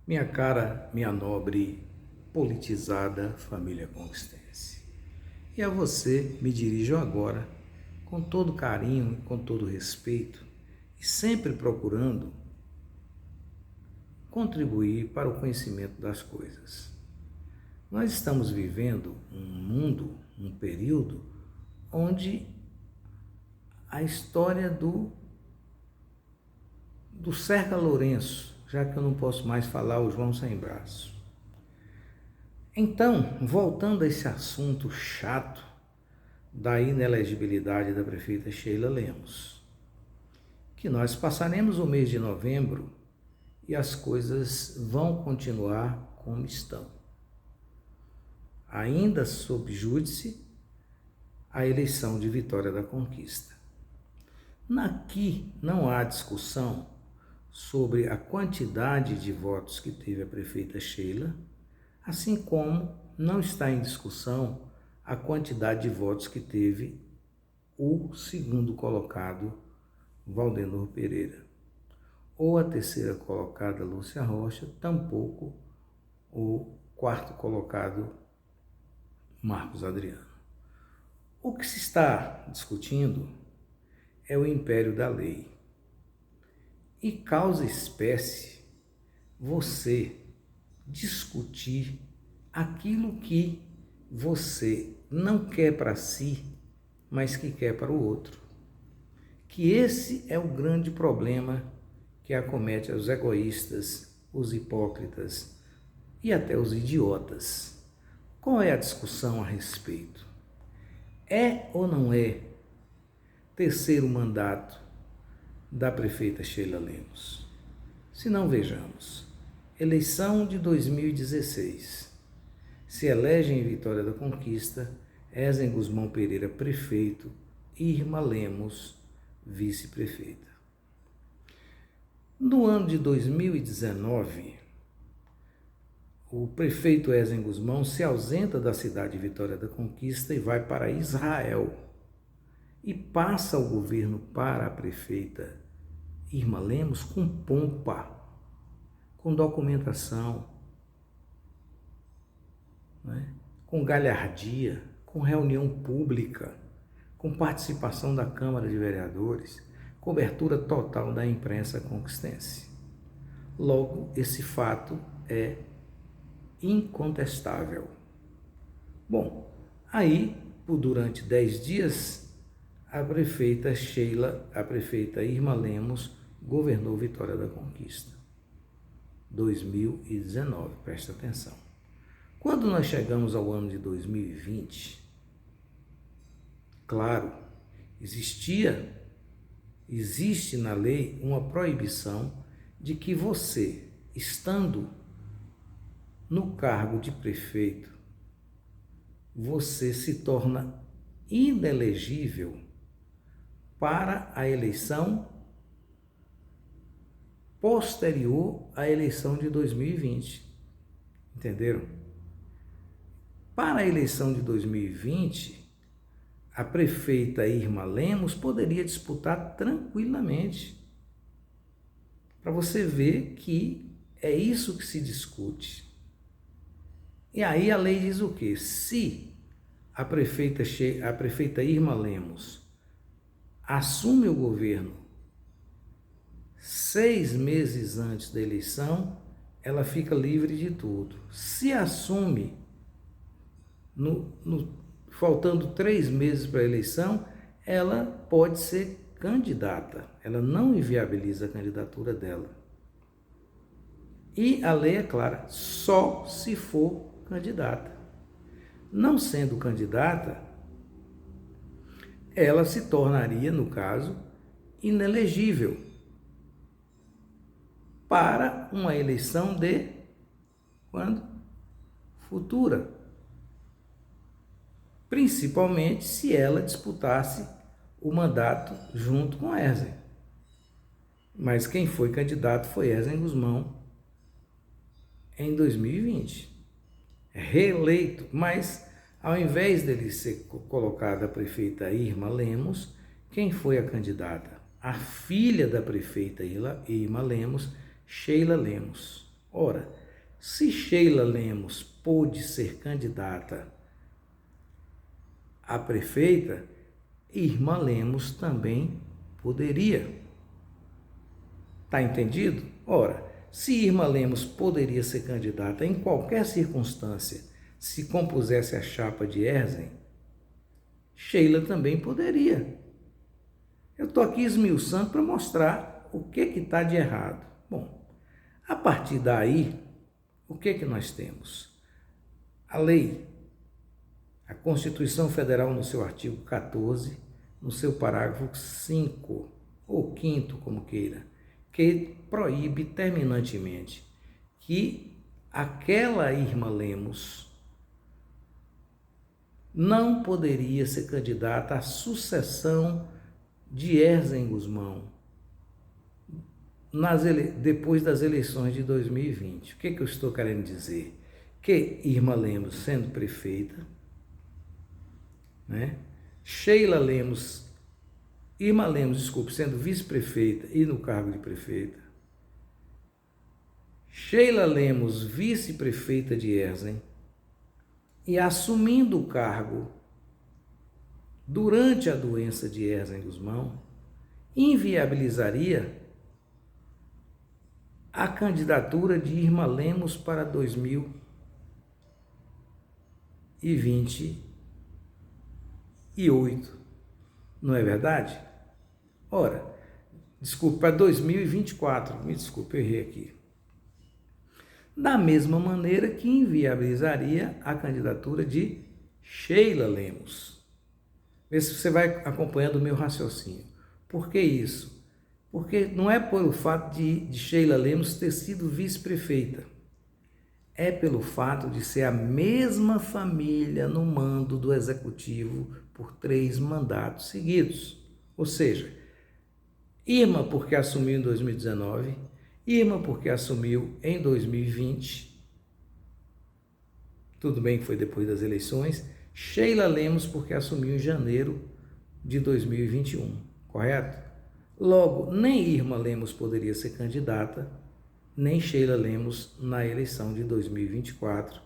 Minha cara, minha nobre, politizada família conquistense. E a você me dirijo agora, com todo carinho e com todo respeito, e sempre procurando contribuir para o conhecimento das coisas. Nós estamos vivendo um mundo, um período, onde a história do Cerca Lourenço, já que eu não posso mais falar o João sem braço. Então, voltando a esse assunto chato da inelegibilidade da prefeita Sheila Lemos, que nós passaremos o mês de novembro e as coisas vão continuar como estão. Ainda sob júdice a eleição de Vitória da Conquista. Aqui não há discussão sobre a quantidade de votos que teve a prefeita Sheila, assim como não está em discussão a quantidade de votos que teve o segundo colocado, Valdenor Pereira, ou a terceira colocada, Lúcia Rocha, tampouco o quarto colocado, Marcos Adriano. O que se está discutindo é o império da lei. E causa espécie você discutir aquilo que você não quer para si, mas que quer para o outro. Que esse é o grande problema que acomete os egoístas, os hipócritas e até os idiotas. Qual é a discussão a respeito? É ou não é terceiro mandato da prefeita Sheila Lemos? Se não, vejamos. Eleição de 2016. Se elege em Vitória da Conquista Ezen Guzmão Pereira, prefeito, e Irma Lemos, vice-prefeita. No ano de 2019, o prefeito Ezen Guzmão se ausenta da cidade de Vitória da Conquista e vai para Israel e passa o governo para a prefeita Irma Lemos com pompa, com documentação, com galhardia, com reunião pública, com participação da Câmara de Vereadores, cobertura total da imprensa conquistense. Logo, esse fato é incontestável. Bom, aí, durante 10 dias, a prefeita Irma Lemos, governou Vitória da Conquista. 2019, presta atenção. Quando nós chegamos ao ano de 2020, claro, existe na lei uma proibição de que você, estando no cargo de prefeito, você se torna inelegível para a eleição posterior à eleição de 2020. Entenderam? Para a eleição de 2020, a prefeita Irma Lemos poderia disputar tranquilamente. Para você ver que é isso que se discute. E aí a lei diz o quê? Se a prefeita Irma Lemos assume o governo 6 meses antes da eleição, ela fica livre de tudo. Se assume faltando 3 meses para a eleição, ela pode ser candidata. Ela não inviabiliza a candidatura dela. E a lei é clara, só se for candidata. Não sendo candidata, ela se tornaria, no caso, inelegível para uma eleição de quando? Futura. Principalmente se ela disputasse o mandato junto com Ezen. Mas quem foi candidato foi Ezen Guzmão em 2020. Reeleito, mas ao invés dele ser colocada a prefeita Irma Lemos, quem foi a candidata? A filha da prefeita Irma Lemos, Sheila Lemos. Ora, se Sheila Lemos pôde ser candidata a prefeita, Irma Lemos também poderia. Tá entendido? Ora, se Irma Lemos poderia ser candidata em qualquer circunstância, se compusesse a chapa de Erzen, Sheila também poderia. Eu estou aqui esmiuçando para mostrar o que está de errado. Bom, a partir daí, o que nós temos? A lei, a Constituição Federal, no seu artigo 14, no seu parágrafo 5, ou 5º, como queira, que proíbe terminantemente que aquela Irma Lemos não poderia ser candidata à sucessão de Erzen Guzmão depois das eleições de 2020. O que eu estou querendo dizer? Que Irma Lemos, sendo prefeita, Irma Lemos, sendo vice-prefeita e no cargo de prefeita, Sheila Lemos, vice-prefeita de Erzen, e assumindo o cargo durante a doença de Erzen Guzmão, inviabilizaria a candidatura de Irma Lemos para 2028. Não é verdade? Ora, desculpe, para 2024, me desculpe, eu errei aqui. Da mesma maneira que inviabilizaria a candidatura de Sheila Lemos. Vê se você vai acompanhando o meu raciocínio. Por que isso? Porque não é pelo fato de Sheila Lemos ter sido vice-prefeita. É pelo fato de ser a mesma família no mando do executivo por 3 mandatos seguidos. Ou seja, Irma porque assumiu em 2019, Irma porque assumiu em 2020, tudo bem que foi depois das eleições, Sheila Lemos porque assumiu em janeiro de 2021, correto? Logo, nem Irma Lemos poderia ser candidata, nem Sheila Lemos na eleição de 2024,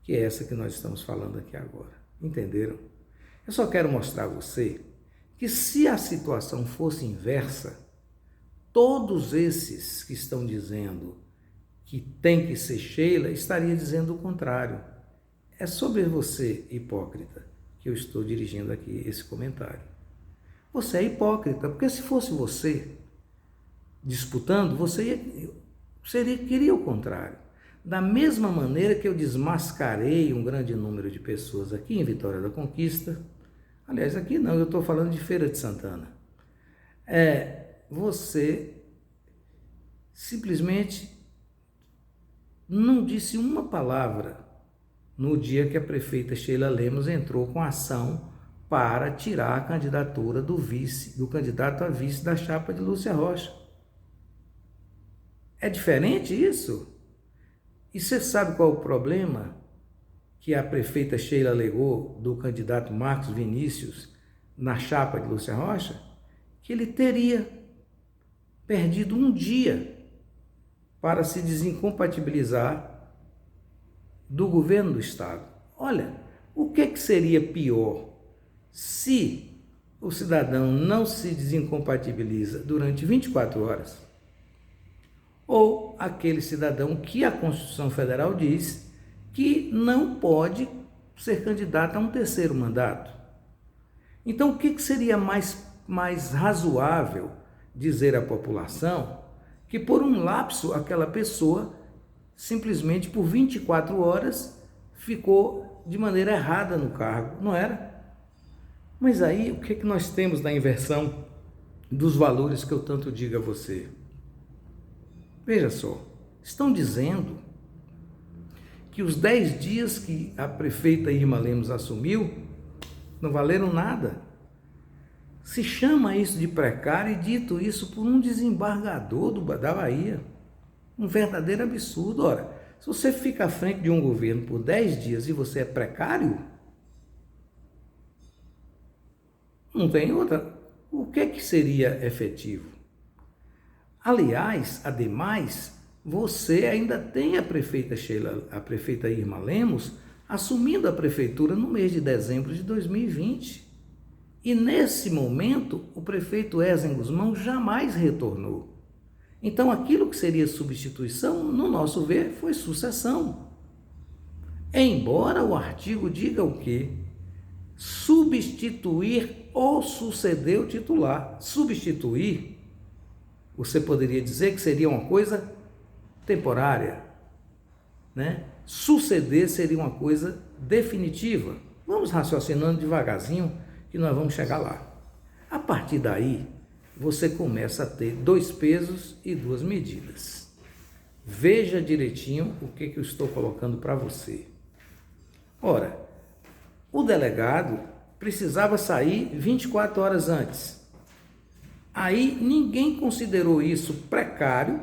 que é essa que nós estamos falando aqui agora. Entenderam? Eu só quero mostrar a você que se a situação fosse inversa, todos esses que estão dizendo que tem que ser Sheila, estaria dizendo o contrário. É sobre você, hipócrita, que eu estou dirigindo aqui esse comentário. Você é hipócrita, porque se fosse você disputando, você queria o contrário. Da mesma maneira que eu desmascarei um grande número de pessoas aqui em Vitória da Conquista, aliás, aqui não, eu estou falando de Feira de Santana, você simplesmente não disse uma palavra no dia que a prefeita Sheila Lemos entrou com ação para tirar a candidatura do candidato a vice da chapa de Lúcia Rocha. É diferente isso? E você sabe qual é o problema que a prefeita Sheila alegou do candidato Marcos Vinícius na chapa de Lúcia Rocha? Que ele teria perdido um dia para se desincompatibilizar do governo do estado. Olha, o que seria pior se o cidadão não se desincompatibiliza durante 24 horas? Ou aquele cidadão que a Constituição Federal diz que não pode ser candidato a um 3º mandato. Então, o que seria mais razoável dizer à população que por um lapso aquela pessoa simplesmente por 24 horas ficou de maneira errada no cargo, não era? Mas aí o que nós temos na inversão dos valores que eu tanto digo a você? Veja só, estão dizendo que os 10 dias que a prefeita Irma Lemos assumiu não valeram nada. Se chama isso de precário e dito isso por um desembargador da Bahia. Um verdadeiro absurdo. Ora, se você fica à frente de um governo por 10 dias e você é precário, não tem outra. O que seria efetivo? Aliás, ademais, você ainda tem a prefeita Irma Lemos, assumindo a prefeitura no mês de dezembro de 2020. E nesse momento, o prefeito Esdras Guzmão jamais retornou. Então, aquilo que seria substituição, no nosso ver, foi sucessão. Embora o artigo diga o quê? Substituir ou suceder o titular. Substituir, você poderia dizer que seria uma coisa temporária, né? Suceder seria uma coisa definitiva. Vamos raciocinando devagarzinho que nós vamos chegar lá. A partir daí, você começa a ter 2 pesos e 2 medidas. Veja direitinho o que eu estou colocando para você. Ora, o delegado precisava sair 24 horas antes. Aí ninguém considerou isso precário.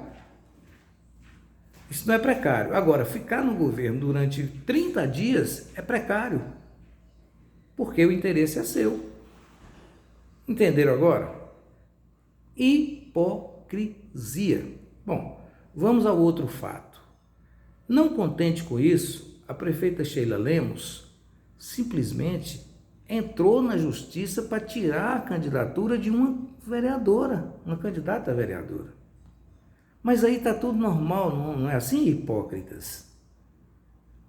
Isso não é precário. Agora, ficar no governo durante 30 dias é precário, porque o interesse é seu. Entenderam agora? Hipocrisia. Bom, vamos ao outro fato. Não contente com isso, a prefeita Sheila Lemos simplesmente entrou na justiça para tirar a candidatura de uma vereadora, uma candidata a vereadora. Mas aí está tudo normal, não é assim, hipócritas?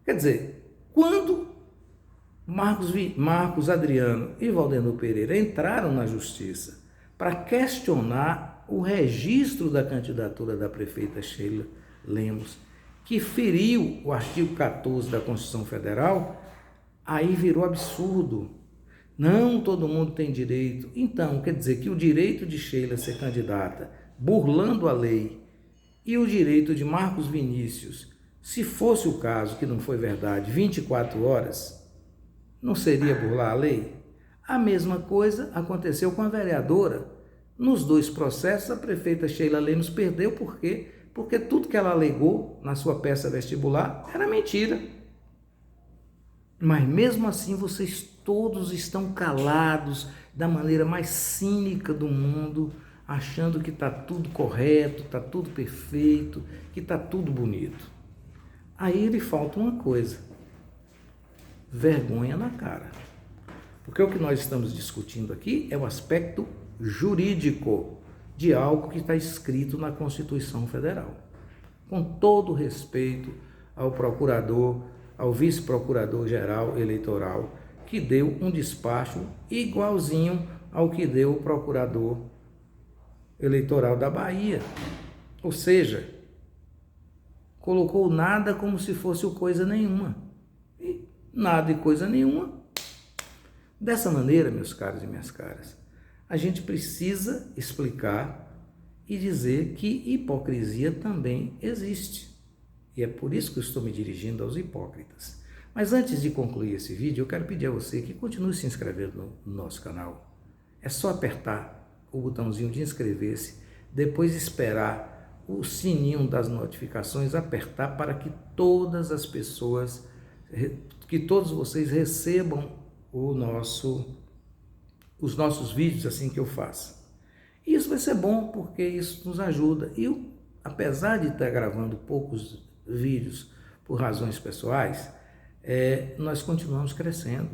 Quer dizer, quando Marcos Adriano e Valdenor Pereira entraram na justiça para questionar o registro da candidatura da prefeita Sheila Lemos, que feriu o artigo 14 da Constituição Federal, aí virou absurdo. Não todo mundo tem direito. Então, quer dizer que o direito de Sheila ser candidata, burlando a lei, e o direito de Marcos Vinícius, se fosse o caso, que não foi verdade, 24 horas, não seria burlar a lei? A mesma coisa aconteceu com a vereadora. Nos 2 processos, a prefeita Sheila Lemos perdeu. Por quê? Porque tudo que ela alegou na sua peça vestibular era mentira. Mas mesmo assim, vocês todos estão calados da maneira mais cínica do mundo, achando que está tudo correto, está tudo perfeito, que está tudo bonito. Aí lhe falta uma coisa: vergonha na cara. Porque o que nós estamos discutindo aqui é o aspecto jurídico de algo que está escrito na Constituição Federal. Com todo respeito ao procurador, ao vice-procurador-geral eleitoral, que deu um despacho igualzinho ao que deu o procurador eleitoral da Bahia. Ou seja, colocou nada como se fosse coisa nenhuma. E nada e coisa nenhuma. Dessa maneira, meus caros e minhas caras, a gente precisa explicar e dizer que hipocrisia também existe. E é por isso que eu estou me dirigindo aos hipócritas. Mas antes de concluir esse vídeo, eu quero pedir a você que continue se inscrevendo no nosso canal. É só apertar o botãozinho de inscrever-se, depois esperar o sininho das notificações apertar para que todas as pessoas, que todos vocês recebam os nossos vídeos assim que eu faça. Isso vai ser bom porque isso nos ajuda. E apesar de estar gravando poucos vídeos por razões pessoais, nós continuamos crescendo.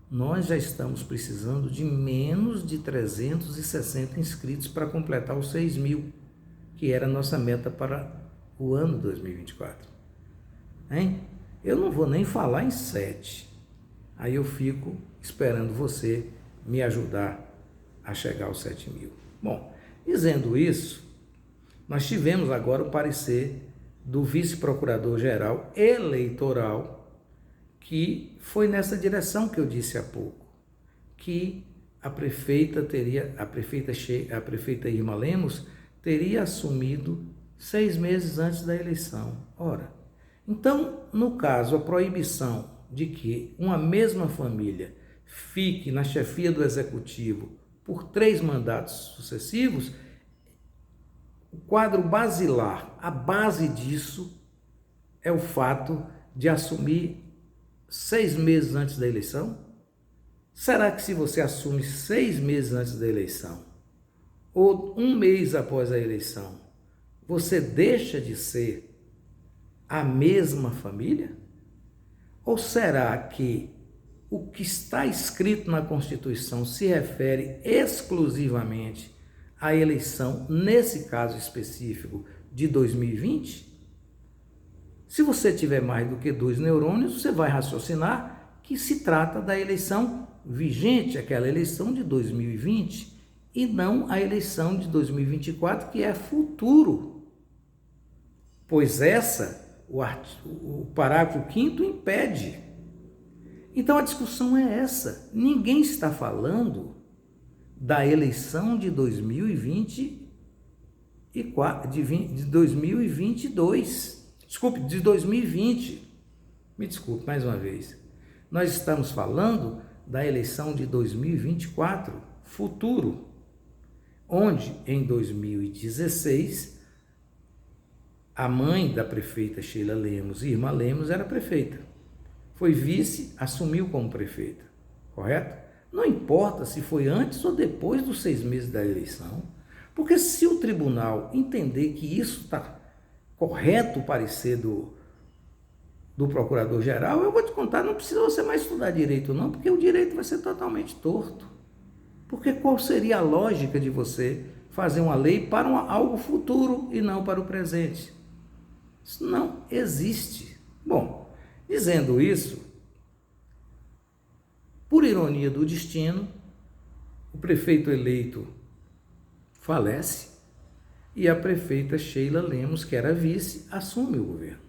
Nós já estamos precisando de menos de 360 inscritos para completar os 6.000, que era a nossa meta para o ano 2024. Hein? Eu não vou nem falar em 7. Aí eu fico esperando você me ajudar a chegar aos 7.000. Bom, dizendo isso, nós tivemos agora o parecer do vice-procurador-geral eleitoral, que foi nessa direção que eu disse há pouco, que a prefeita Irma Lemos teria assumido 6 meses antes da eleição. Ora, então, no caso, a proibição de que uma mesma família fique na chefia do executivo por 3 mandatos sucessivos, o quadro basilar, a base disso é o fato de assumir 6 meses antes da eleição? Será que se você assume 6 meses antes da eleição, ou 1 mês após a eleição, você deixa de ser a mesma família? Ou será que o que está escrito na Constituição se refere exclusivamente à eleição, nesse caso específico, de 2020? Se você tiver mais do que 2 neurônios, você vai raciocinar que se trata da eleição vigente, aquela eleição de 2020, e não a eleição de 2024, que é futuro. Pois o parágrafo 5º impede. Então a discussão é essa. Ninguém está falando da eleição de 2022. Desculpe, de 2020. Me desculpe mais uma vez. Nós estamos falando da eleição de 2024, futuro, onde em 2016 a mãe da prefeita Sheila Lemos, Irma Lemos, era prefeita. Foi vice, assumiu como prefeita, correto? Não importa se foi antes ou depois dos 6 meses da eleição, porque se o tribunal entender que isso está correto, o parecer do procurador-geral, eu vou te contar, não precisa você mais estudar direito não, porque o direito vai ser totalmente torto. Porque qual seria a lógica de você fazer uma lei para algo futuro e não para o presente? Isso não existe. Bom, dizendo isso, por ironia do destino, o prefeito eleito falece e a prefeita Sheila Lemos, que era vice, assume o governo.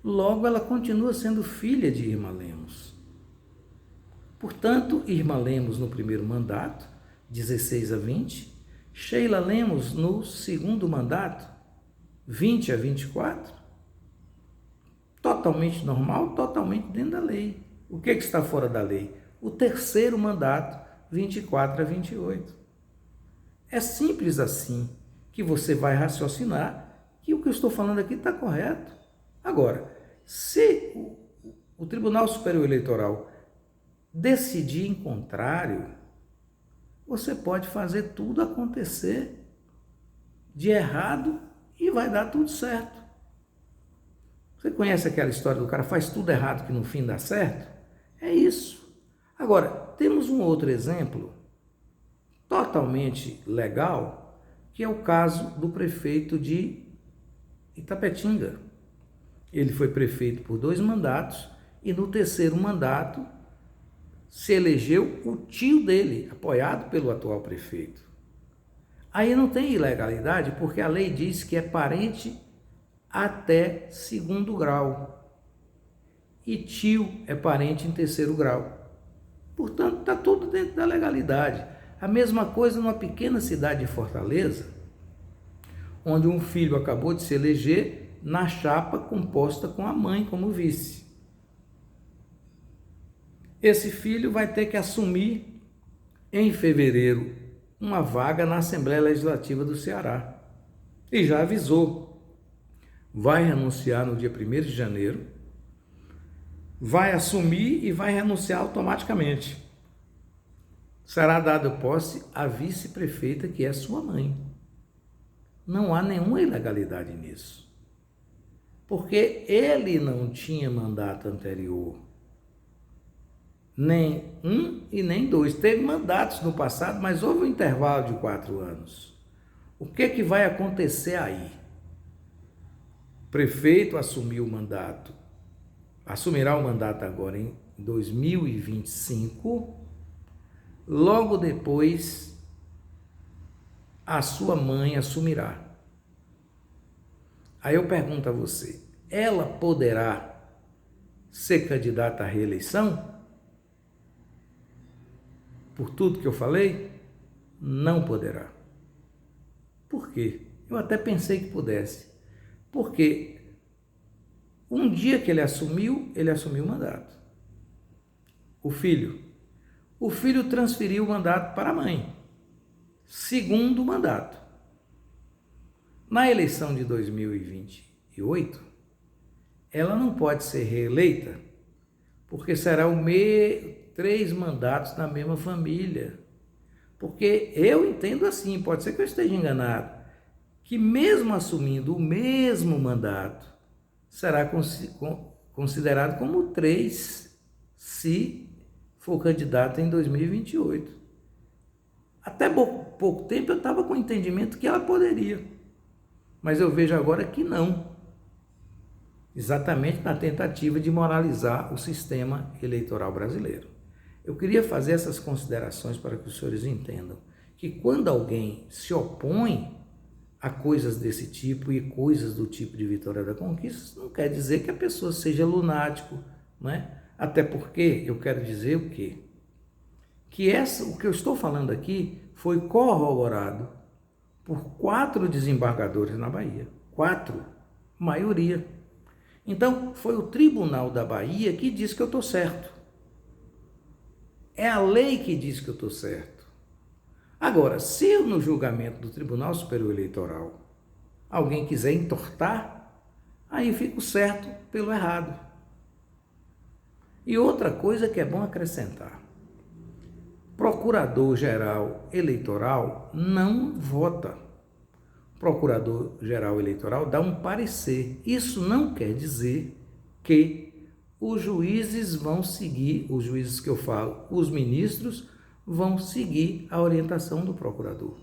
Logo, ela continua sendo filha de Irma Lemos. Portanto, Irma Lemos no primeiro mandato, 16 a 20, Sheila Lemos no segundo mandato, 20 a 24, totalmente normal, totalmente dentro da lei. O que está fora da lei? O terceiro mandato, 24 a 28. É simples assim que você vai raciocinar que o que eu estou falando aqui está correto. Agora, se o Tribunal Superior Eleitoral decidir em contrário, você pode fazer tudo acontecer de errado e vai dar tudo certo. Você conhece aquela história do cara faz tudo errado que no fim dá certo? É isso. Agora, temos um outro exemplo totalmente legal, que é o caso do prefeito de Itapetinga. Ele foi prefeito por 2 mandatos e no terceiro mandato se elegeu o tio dele, apoiado pelo atual prefeito. Aí não tem ilegalidade, porque a lei diz que é parente até 2º grau. E tio é parente em 3º grau. Portanto, está tudo dentro da legalidade. A mesma coisa numa pequena cidade de Fortaleza, onde um filho acabou de se eleger na chapa composta com a mãe como vice. Esse filho vai ter que assumir em fevereiro uma vaga na Assembleia Legislativa do Ceará. E já avisou, vai renunciar no dia 1º de janeiro, vai assumir e vai renunciar automaticamente. Será dada posse à vice-prefeita, que é sua mãe. Não há nenhuma ilegalidade nisso. Porque ele não tinha mandato anterior. Nem 1 e nem 2. Teve mandatos no passado, mas houve um intervalo de 4 anos. O que vai acontecer aí? O prefeito assumiu o mandato, assumirá o mandato agora em 2025, logo depois a sua mãe assumirá. Aí eu pergunto a você, ela poderá ser candidata à reeleição? Por tudo que eu falei? Não poderá. Por quê? Eu até pensei que pudesse. Porque um dia que ele assumiu o mandato. O filho transferiu o mandato para a mãe. Segundo mandato. Na eleição de 2028, ela não pode ser reeleita, porque será 3 mandatos na mesma família. Porque eu entendo assim, pode ser que eu esteja enganado, que mesmo assumindo o mesmo mandato, será considerado como 3 se for candidato em 2028. Até pouco tempo eu estava com o entendimento que ela poderia, mas eu vejo agora que não, exatamente na tentativa de moralizar o sistema eleitoral brasileiro. Eu queria fazer essas considerações para que os senhores entendam que quando alguém se opõe a coisas desse tipo e coisas do tipo de Vitória da Conquista, isso não quer dizer que a pessoa seja lunático, né? Até porque eu quero dizer o quê? Que o que eu estou falando aqui foi corroborado por 4 desembargadores na Bahia. 4, maioria. Então, foi o Tribunal da Bahia que diz que eu estou certo. É a lei que diz que eu estou certo. Agora, se eu, no julgamento do Tribunal Superior Eleitoral, alguém quiser entortar, aí eu fico certo pelo errado. E outra coisa que é bom acrescentar: Procurador-Geral Eleitoral não vota. Procurador-Geral Eleitoral dá um parecer. Isso não quer dizer que os juízes vão seguir, os juízes que eu falo, os ministros, vão seguir a orientação do procurador.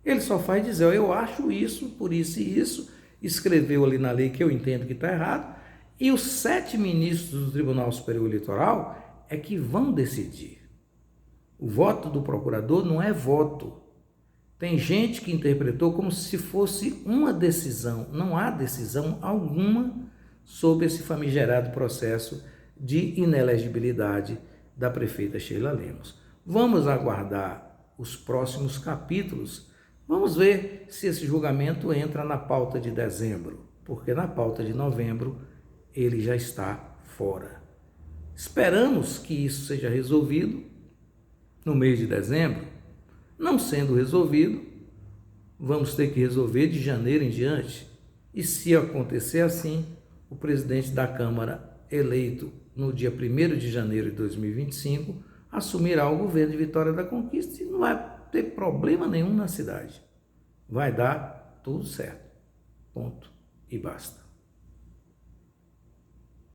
Ele só faz dizer, eu acho isso, por isso e isso, escreveu ali na lei que eu entendo que está errado, e os 7 ministros do Tribunal Superior Eleitoral é que vão decidir. O voto do procurador não é voto. Tem gente que interpretou como se fosse uma decisão. Não há decisão alguma sobre esse famigerado processo de inelegibilidade da prefeita Sheila Lemos. Vamos aguardar os próximos capítulos. Vamos ver se esse julgamento entra na pauta de dezembro, porque na pauta de novembro ele já está fora. Esperamos que isso seja resolvido no mês de dezembro. Não sendo resolvido, vamos ter que resolver de janeiro em diante. E se acontecer assim, o presidente da Câmara, eleito no dia 1º de janeiro de 2025, assumirá o governo de Vitória da Conquista e não vai ter problema nenhum na cidade. Vai dar tudo certo. Ponto e basta.